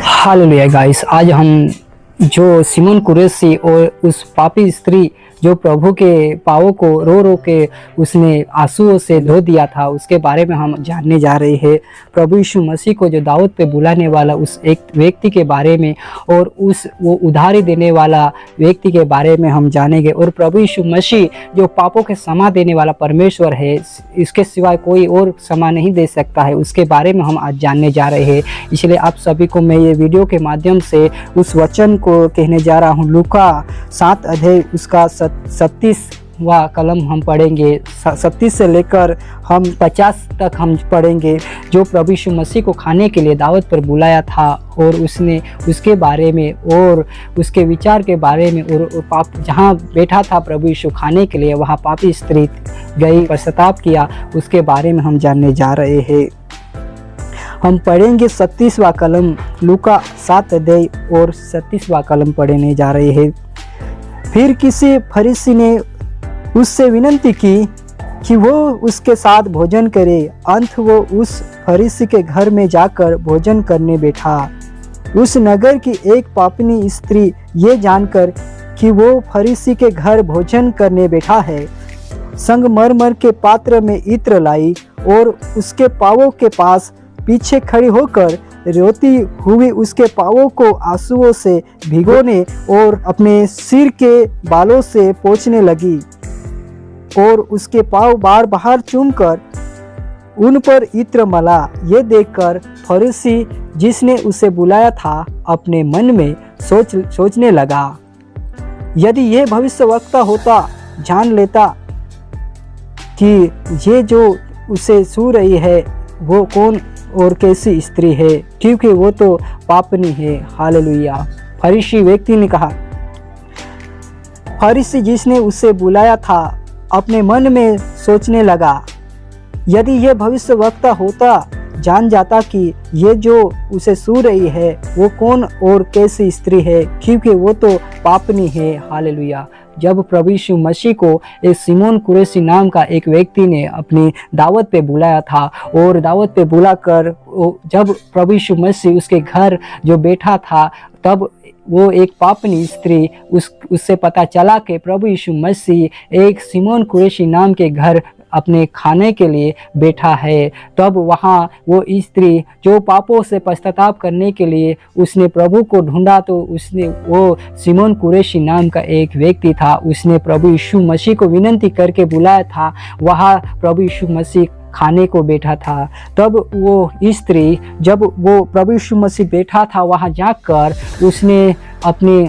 Hallelujah guys, आज हम जो सिमोन कुरेसी और उस पापी स्त्री जो प्रभु के पाँवों को रो रो के उसने आंसुओं से धो दिया था, उसके बारे में हम जानने जा रहे हैं। प्रभु यीशु मसीह को जो दावत पे बुलाने वाला उस एक व्यक्ति के बारे में और वो उधारी देने वाला व्यक्ति के बारे में हम जानेंगे। और प्रभु यीशु मसीह जो पापों के क्षमा देने वाला परमेश्वर है, इसके सिवाय कोई और क्षमा नहीं दे सकता है, उसके बारे में हम आज जानने जा रहे हैं। इसलिए आप सभी को मैं ये वीडियो के माध्यम से उस वचन को कहने जा रहा हूँ। लूका 7 अध्याय उसका 37वां कलम हम पढ़ेंगे। 37 से लेकर हम 50 तक हम पढ़ेंगे। जो प्रभु यीशु मसीह को खाने के लिए दावत पर बुलाया था और उसने उसके बारे में और उसके विचार के बारे में और पाप जहाँ बैठा था प्रभु यीशु खाने के लिए, वहाँ पापी स्त्री गई, पश्चाताप किया, उसके बारे में हम जानने जा रहे हैं। हम पढ़ेंगे 37वां कलम, लूका 7 अध्याय और 37वां कलम पढ़ने जा रहे हैं। फिर किसी फरीसी ने उससे विनती की कि वो उसके साथ भोजन करे। अंत वो उस फरीसी के घर में जाकर भोजन करने बैठा। उस नगर की एक पापनी स्त्री ये जानकर कि वो फरीसी के घर भोजन करने बैठा है, संगमरमर के पात्र में इत्र लाई और उसके पाँवों के पास पीछे खड़ी होकर रोती हुई उसके पाँवों को आंसुओं से भिगोने और अपने सिर के बालों से पोंछने लगी और उसके पाँव बार बाहर चूमकर उन पर इत्र मला। ये देखकर फरीसी जिसने उसे बुलाया था अपने मन में सोचने लगा, यदि ये भविष्यवक्ता होता जान लेता कि ये जो उसे छू रही है वो कौन और कैसी स्त्री है, क्योंकि वो तो पापनी है। हालेलुया। फरीसी व्यक्ति ने कहा, फरीसी जिसने उसे बुलाया था अपने मन में सोचने लगा, यदि यह भविष्यवक्ता होता जान जाता कि ये जो उसे छू रही है वो कौन और कैसी स्त्री है, क्योंकि वो तो पापनी है। हालेलुया। जब प्रभु यीशु मसीह को एक सिमोन कुरेसी नाम का एक व्यक्ति ने अपनी दावत पे बुलाया था और दावत पे बुलाकर जब प्रभु यीशु मसीह उसके घर जो बैठा था, तब वो एक पापनी स्त्री उससे पता चला कि प्रभु यीशु मसीह एक सिमोन कुरेशी नाम के घर अपने खाने के लिए बैठा है। तब वहाँ वो स्त्री जो पापों से पश्चाताप करने के लिए उसने प्रभु को ढूंढा, तो उसने वो सिमोन कुरेशी नाम का एक व्यक्ति था, उसने प्रभु यीशु मसीह को विनती करके बुलाया था। वहाँ प्रभु यीशु मसीह खाने को बैठा था। तब वो स्त्री जब वो प्रभु यीशु मसीह बैठा था वहाँ जाकर उसने अपने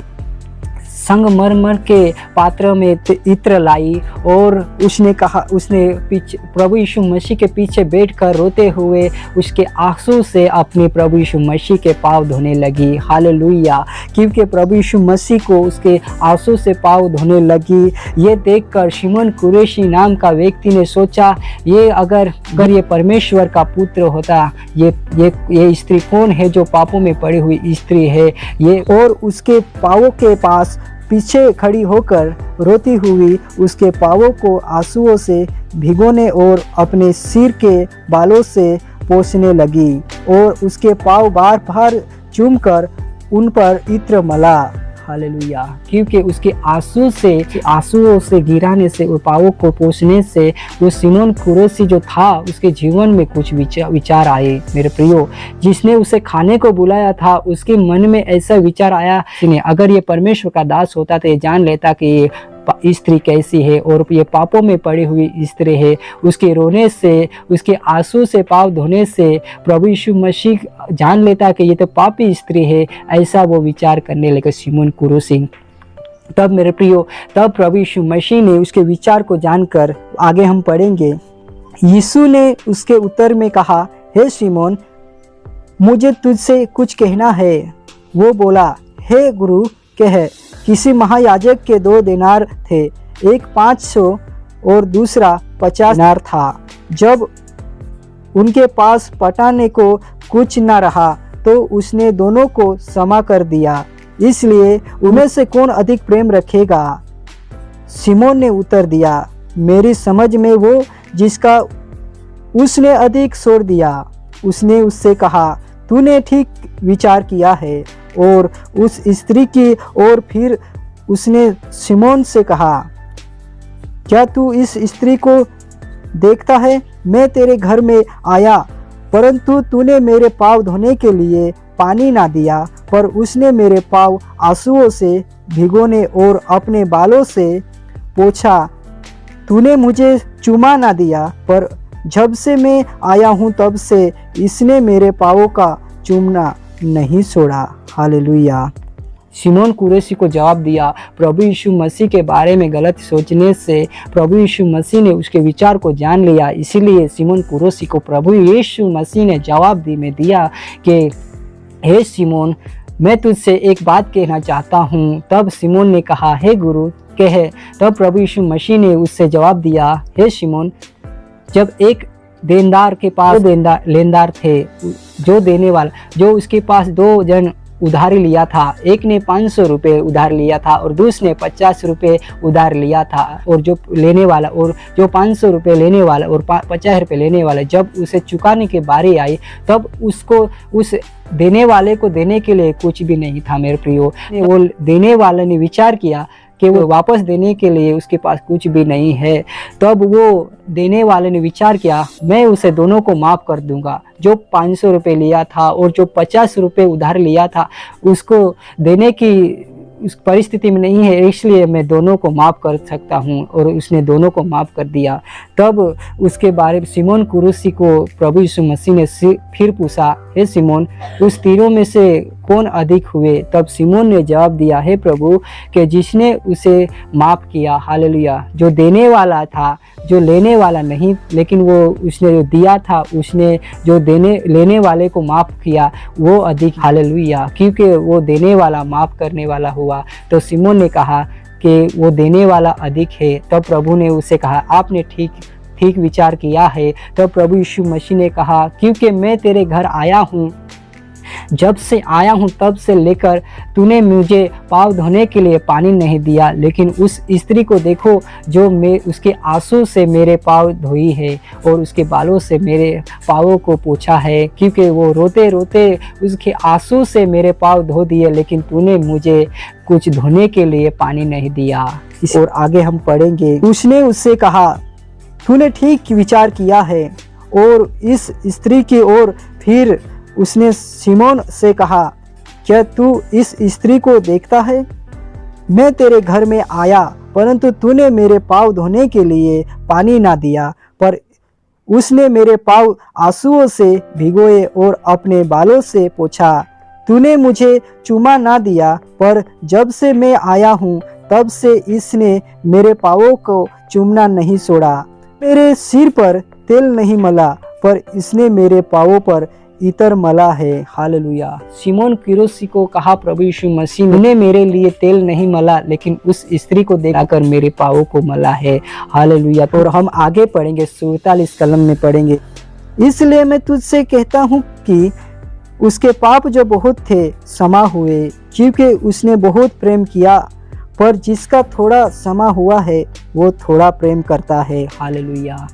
संगमरमर के पात्र में इत्र लाई और उसने कहा, उसने प्रभु यीशु मसीह के पीछे बैठकर रोते हुए उसके आंसू से अपने प्रभु यीशु मसीह के पाँव धोने लगी। हालेलुया। क्योंकि प्रभु यीशु मसीह को उसके आंसू से पाँव धोने लगी। ये देखकर सिमोन कुरेशी नाम का व्यक्ति ने सोचा, ये अगर ये परमेश्वर का पुत्र होता, ये स्त्री कौन है जो पापों में पड़ी हुई स्त्री है ये। और उसके पाँवों के पास पीछे खड़ी होकर रोती हुई उसके पाँवों को आंसुओं से भिगोने और अपने सिर के बालों से पोंछने लगी और उसके पाँव बार बार चूमकर उन पर इत्र मला। हालेलुया। क्योंकि उसके आंसुओं से गिराने से और पाँवों को पोंछने से वो सिमोन कुरेसी जो था उसके जीवन में कुछ विचार आए। मेरे प्रियो, जिसने उसे खाने को बुलाया था उसके मन में ऐसा विचार आया कि अगर ये परमेश्वर का दास होता तो ये जान लेता कि ये स्त्री कैसी है और ये पापों में पड़ी हुई स्त्री है। उसके रोने से, उसके आंसू से, पाँव धोने से प्रभु यीशु मसीह जान लेता कि ये तो पापी स्त्री है। ऐसा वो विचार करने लगे सिमोन कुरेसी। तब मेरे प्रियो, तब प्रभु यीशु मसीह ने उसके विचार को जानकर, आगे हम पढ़ेंगे, यीशु ने उसके उत्तर में कहा, हे सिमोन, मुझे तुझसे कुछ कहना है। वो बोला, हे गुरु कह। किसी महायाजक के 2 देनार थे, एक 500 और दूसरा 50 देनार था। जब उनके पास पटाने को कुछ न रहा तो उसने दोनों को क्षमा कर दिया। इसलिए उनमें से कौन अधिक प्रेम रखेगा? सिमोन ने उत्तर दिया, मेरी समझ में वो जिसका उसने अधिक छोड़ दिया। उसने उससे कहा, तूने ठीक विचार किया है। और उस स्त्री की ओर फिर उसने शिमोन से कहा, क्या तू इस स्त्री को देखता है? मैं तेरे घर में आया, परंतु तूने मेरे पाँव धोने के लिए पानी ना दिया, पर उसने मेरे पाँव आंसुओं से भिगोने और अपने बालों से पोंछा। तूने मुझे चूमा ना दिया, पर जब से मैं आया हूँ तब से इसने मेरे पाँवों का चूमना नहीं छोड़ा। हालेलुया। शिमोन कुरैशी को जवाब दिया, प्रभु यीशु मसीह के बारे में गलत सोचने से प्रभु यीशु मसीह ने उसके विचार को जान लिया। इसीलिए शिमोन कुरैशी को प्रभु यीशु मसीह ने जवाब में दिया कि हे शिमोन, मैं तुझसे एक बात कहना चाहता हूँ। तब शिमोन ने कहा, हे गुरु कह। तब प्रभु यीशु मसीह ने उससे जवाब दिया, हे शिमोन, जब एक देनदार के पास लेनदार थे, जो देने वाला, जो उसके पास 2 जन उधारी लिया था, एक ने 500 रुपये उधार लिया था और दूसरे ने 50 रुपये उधार लिया था। और जो लेने वाला और जो 500 रुपये लेने वाला और 50 रुपये लेने वाला, जब उसे चुकाने की बारी आई तब उसको उस देने वाले को देने के लिए कुछ भी नहीं था। मेरे प्रियो, वो देने वाले ने विचार किया कि वो वापस देने के लिए उसके पास कुछ भी नहीं है। तब वो देने वाले ने विचार किया, मैं उसे दोनों को माफ़ कर दूंगा। जो 500 रुपये लिया था और जो 50 रुपये उधार लिया था, उसको देने की उस परिस्थिति में नहीं है, इसलिए मैं दोनों को माफ़ कर सकता हूँ। और उसने दोनों को माफ़ कर दिया। तब उसके बारे में शिमोन कुरैशी को प्रभु यीशु मसीह ने फिर पूछा, हे शिमोन, उस तीनों में से कौन अधिक हुए? तब शिमोन ने जवाब दिया, हे प्रभु, कि जिसने उसे माफ़ किया। हालेलुया। जो देने वाला था, जो लेने वाला नहीं, लेकिन वो उसने जो दिया था, उसने जो लेने वाले को माफ़ किया, वो अधिक। हालेलुया। क्योंकि वो देने वाला माफ़ करने वाला हुआ। तो शिमोन ने कहा कि वो देने वाला अधिक है। तब प्रभु ने उसे कहा, आपने ठीक विचार किया है। तब प्रभु यीशु मसीह ने कहा, क्योंकि मैं तेरे घर आया हूँ, जब से आया हूँ तब से लेकर तूने मुझे पाँव धोने के लिए पानी नहीं दिया, लेकिन उस स्त्री को देखो, जो मैं उसके आंसू से मेरे पाँव धोई है और उसके बालों से मेरे पाँवों को पोंछा है। क्योंकि वो रोते रोते उसके आंसू से मेरे पाँव धो दिए, लेकिन तूने मुझे कुछ धोने के लिए पानी नहीं दिया। और आगे हम पढ़ेंगे, उसने उससे कहा, तूने ठीक विचार किया है। और इस स्त्री की ओर फिर उसने शिमोन से कहा, क्या तू इस स्त्री को देखता है? मैं तेरे घर में आया, परंतु तूने मेरे पाँव धोने के लिए पानी ना दिया, पर उसने मेरे पाँव आंसुओं से भिगोए और अपने बालों से पोंछा। तूने मुझे चूमा ना दिया, पर जब से मैं आया हूँ तब से इसने मेरे पाँवों को चूमना नहीं छोड़ा। मेरे सिर पर तेल नहीं मला, पर इसने मेरे पाँवों पर इतर मला है। हालेलुया। शिमोन कुरैशी को कहा, प्रभु यीशु मसीह ने मेरे लिए तेल नहीं मला, लेकिन उस स्त्री को देखकर मेरे पाँवों को मला है। हालेलुया। और हम आगे पढ़ेंगे, 44 कलम में पढ़ेंगे, इसलिए मैं तुझसे कहता हूँ कि उसके पाप जो बहुत थे क्षमा हुए, क्योंकि उसने बहुत प्रेम किया। पर जिसका थोड़ा क्षमा हुआ है वो थोड़ा प्रेम करता है। हालेलुया।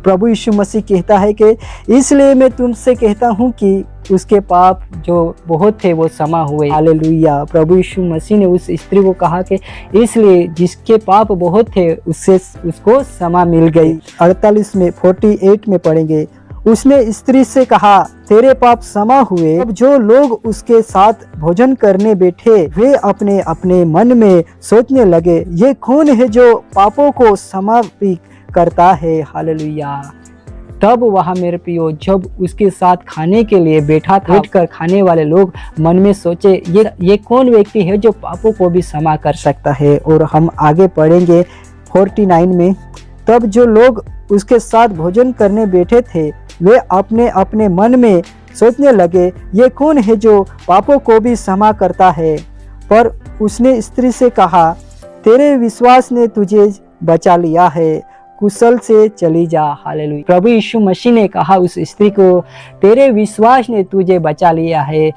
प्रभु यीशु मसीह कहता है कि इसलिए मैं तुमसे कहता हूँ कि उसके पाप जो बहुत थे वो क्षमा हुए। हालेलुया। प्रभु यीशु मसीह ने उस स्त्री को कहा कि इसलिए जिसके पाप बहुत थे उसको क्षमा मिल गई। 48 में पढ़ेंगे, उसने स्त्री से कहा, तेरे पाप क्षमा हुए। अब जो लोग उसके साथ भोजन करने बैठे वे अपने अपने मन में सोचने लगे, ये कौन है जो पापों को क्षमा भी करता है। हालेलुया। तब वह मेरे प्रियो जब उसके साथ खाने के लिए बैठा था, बैठकर खाने वाले लोग मन में सोचे, ये कौन व्यक्ति है जो पापों को भी क्षमा कर सकता है। और हम आगे पढ़ेंगे 49 में, तब जो लोग उसके साथ भोजन करने बैठे थे वे अपने अपने मन में सोचने लगे, ये कौन है जो पापों को भी क्षमा करता है। पर उसने स्त्री से कहा, तेरे विश्वास ने तुझे बचा लिया है, कुशल से चली जा। हालेलुया। प्रभु यीशु मसीह ने कहा उस स्त्री को, तेरे विश्वास ने तुझे बचा लिया है,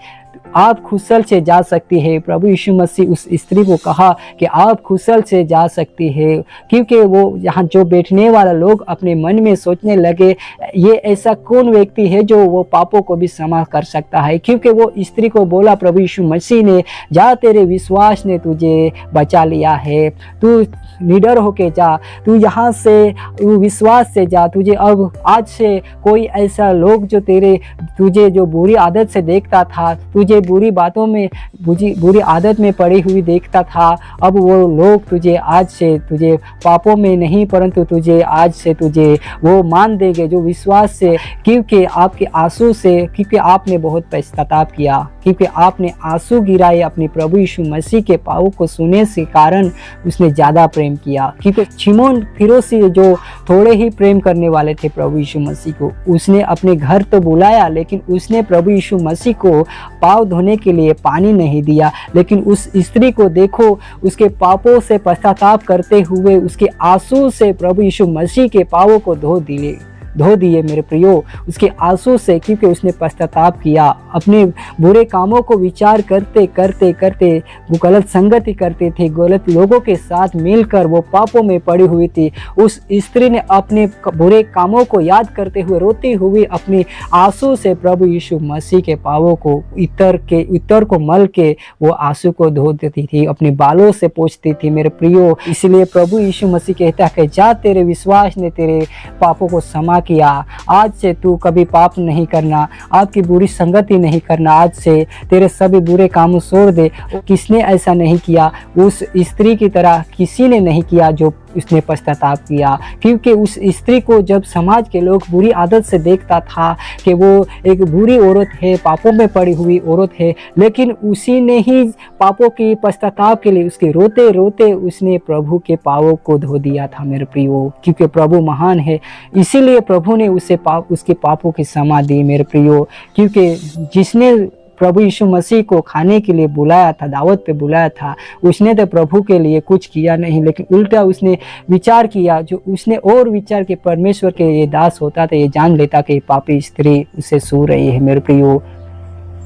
आप कुशल से जा सकती है। प्रभु यीशु मसीह उस स्त्री को कहा कि आप कुशल से जा सकती है, क्योंकि वो यहाँ जो बैठने वाला लोग अपने मन में सोचने लगे ये ऐसा कौन व्यक्ति है जो वो पापों को भी क्षमा कर सकता है, क्योंकि वो स्त्री को बोला प्रभु यीशु मसीह ने, जा तेरे विश्वास ने तुझे बचा लिया है, तू निडर होके जा, तू यहाँ से विश्वास से जा, तुझे अब आज से कोई ऐसा लोग जो तुझे जो बुरी आदत से देखता था, तुझे बुरी बातों में बुरी आदत में पड़ी हुई देखता था, अब वो लोग तुझे आज से तुझे पापों में नहीं परंतु तुझे आज से तुझे वो मान देंगे जो विश्वास से, क्योंकि आपके आंसू से, क्योंकि आपने बहुत पश्चाताप किया, क्योंकि आपने आंसू गिराए अपने प्रभु यीशु मसीह के पाँव को सुनने से कारण उसने ज़्यादा प्रेम किया। क्योंकि शिमोन फिरोसी जो थोड़े ही प्रेम करने वाले थे प्रभु यीशु मसीह को, उसने अपने घर तो बुलाया लेकिन उसने प्रभु यीशु मसीह को पाँव धोने के लिए पानी नहीं दिया। लेकिन उस स्त्री को देखो, उसके पापों से पश्चाताप करते हुए उसके आंसू से प्रभु यीशु मसीह के पाँवों को धो दिए मेरे प्रियो, उसके आंसू से, क्योंकि उसने पश्चाताप किया। अपने बुरे कामों को विचार करते करते करते वो गलत संगति करते थे, गलत लोगों के साथ मिलकर वो पापों में पड़ी हुई थी। उस स्त्री ने अपने बुरे कामों को याद करते हुए रोती हुई अपने आंसू से प्रभु यीशु मसीह के पाँवों को इतर को मल के वो आंसू को धो देती थी, अपने बालों से पोंछती थी मेरे प्रियो। इसलिए प्रभु यीशु मसीह कहता है कि जा तेरे विश्वास ने तेरे पापों को क्षमा किया, आज से तू कभी पाप नहीं करना, आपकी बुरी संगति नहीं करना, आज से तेरे सभी बुरे काम छोड़ दे। किसने ऐसा नहीं किया? उस स्त्री की तरह किसी ने नहीं किया जो उसने पश्चाताप किया, क्योंकि उस स्त्री को जब समाज के लोग बुरी आदत से देखता था कि वो एक बुरी औरत है, पापों में पड़ी हुई औरत है, लेकिन उसी ने ही पापों की पश्चाताप के लिए उसके रोते रोते उसने प्रभु के पापों को धो दिया था मेरे प्रियो, क्योंकि प्रभु महान है। इसीलिए प्रभु ने उसके पापों की क्षमा दी मेरे प्रियो, क्योंकि जिसने प्रभु यीशु मसीह को खाने के लिए बुलाया था, दावत पे बुलाया था, उसने तो प्रभु के लिए कुछ किया नहीं, लेकिन उल्टा उसने विचार किया, जो उसने और विचार के परमेश्वर के ये दास होता तो ये जान लेता कि पापी स्त्री उसे सू रही है मेरे प्रियो।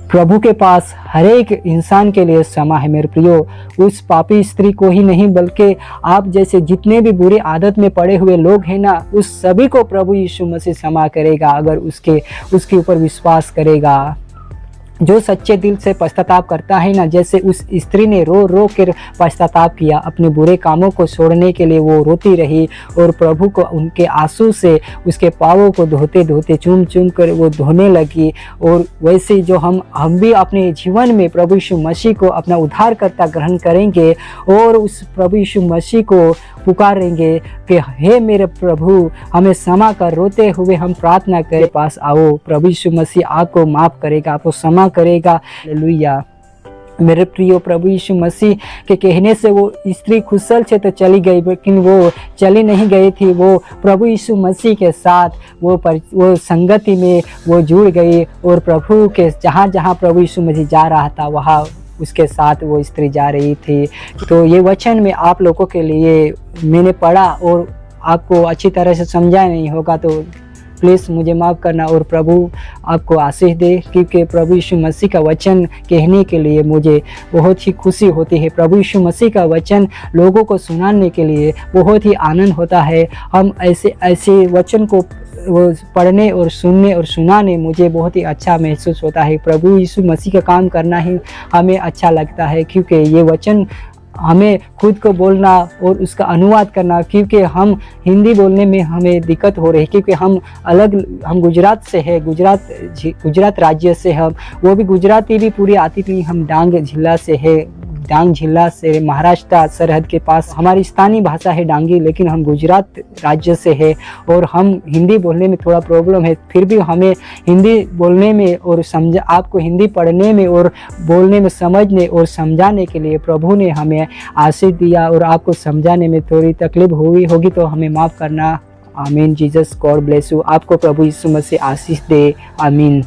प्रभु के पास हर एक इंसान के लिए क्षमा है मेरे प्रियो, उस पापी स्त्री को ही नहीं बल्कि आप जैसे जितने भी बुरी आदत में पड़े हुए लोग हैं ना, उस सभी को प्रभु यीशु मसीह क्षमा करेगा अगर उसके ऊपर विश्वास करेगा। जो सच्चे दिल से पश्चाताप करता है ना, जैसे उस स्त्री ने रो रो कर पश्चाताप किया, अपने बुरे कामों को छोड़ने के लिए वो रोती रही और प्रभु को उनके आंसू से उसके पाँवों को धोते धोते चूम चूम कर वो धोने लगी। और वैसे जो हम भी अपने जीवन में प्रभु यीशु मसीह को अपना उद्धारकर्ता ग्रहण करेंगे और उस प्रभु यीशु मसीह को पुकारेंगे कि हे मेरे प्रभु हमें क्षमा कर, रोते हुए हम प्रार्थना करें पास आओ, प्रभु यीशु मसीह आपको माफ़ करेगा, आपको क्षमा करेगा। हालेलुया मेरे प्रियो, प्रभु यीशु मसीह के कहने से वो स्त्री कुशल से तो चली गई, लेकिन वो चली नहीं गई थी, वो प्रभु यीशु मसीह के साथ वो संगति में वो जुड़ गई और प्रभु के जहाँ जहाँ प्रभु यीशु मसीह जा रहा था वहाँ उसके साथ वो स्त्री जा रही थी। तो ये वचन में आप लोगों के लिए मैंने पढ़ा और आपको अच्छी तरह से समझा नहीं होगा तो प्लीज़ मुझे माफ़ करना और प्रभु आपको आशीष दे, क्योंकि प्रभु यीशु मसीह का वचन कहने के लिए मुझे बहुत ही खुशी होती है। प्रभु यीशु मसीह का वचन लोगों को सुनाने के लिए बहुत ही आनंद होता है। हम ऐसे वचन को पढ़ने और सुनने और सुनाने मुझे बहुत ही अच्छा महसूस होता है। प्रभु यीशु मसीह का काम करना ही हमें अच्छा लगता है, क्योंकि ये वचन हमें खुद को बोलना और उसका अनुवाद करना, क्योंकि हम हिंदी बोलने में हमें दिक्कत हो रही है, क्योंकि हम गुजरात से है, गुजरात राज्य से हम, वो भी गुजराती भी पूरी आती थी, हम डांग जिला से है, डांग जिला से महाराष्ट्र सरहद के पास हमारी स्थानीय भाषा है डांगी, लेकिन हम गुजरात राज्य से है और हम हिंदी बोलने में थोड़ा प्रॉब्लम है। फिर भी हमें हिंदी बोलने में और आपको हिंदी पढ़ने में और बोलने में समझने और समझाने के लिए प्रभु ने हमें आशीष दिया और आपको समझाने में थोड़ी तकलीफ हुई होगी तो हमें माफ़ करना। आमीन। Jesus God bless you. आपको प्रभु यीशु मसीह आशीष दे। आमीन।